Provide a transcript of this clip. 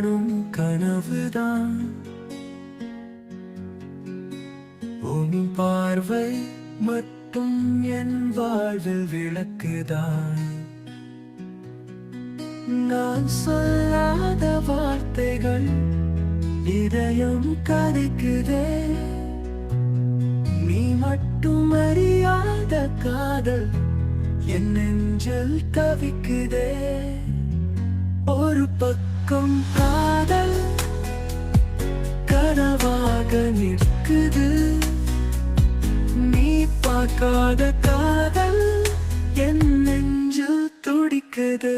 காணும் கனவுதான். உன் பார்வை மட்டும் என் வாழ்வில் விளக்குதான். நான் சொல்லாத வார்த்தைகள் இதயம் கதைக்குதே. நீ மட்டும் அறியாத காதல் என் நெஞ்சில் தவிக்குதே. ஒரு பக்கம் காதல் கனவாக நிற்குது. நீ பார்க்காத காதல் என் நெஞ்சில் துடிக்குது.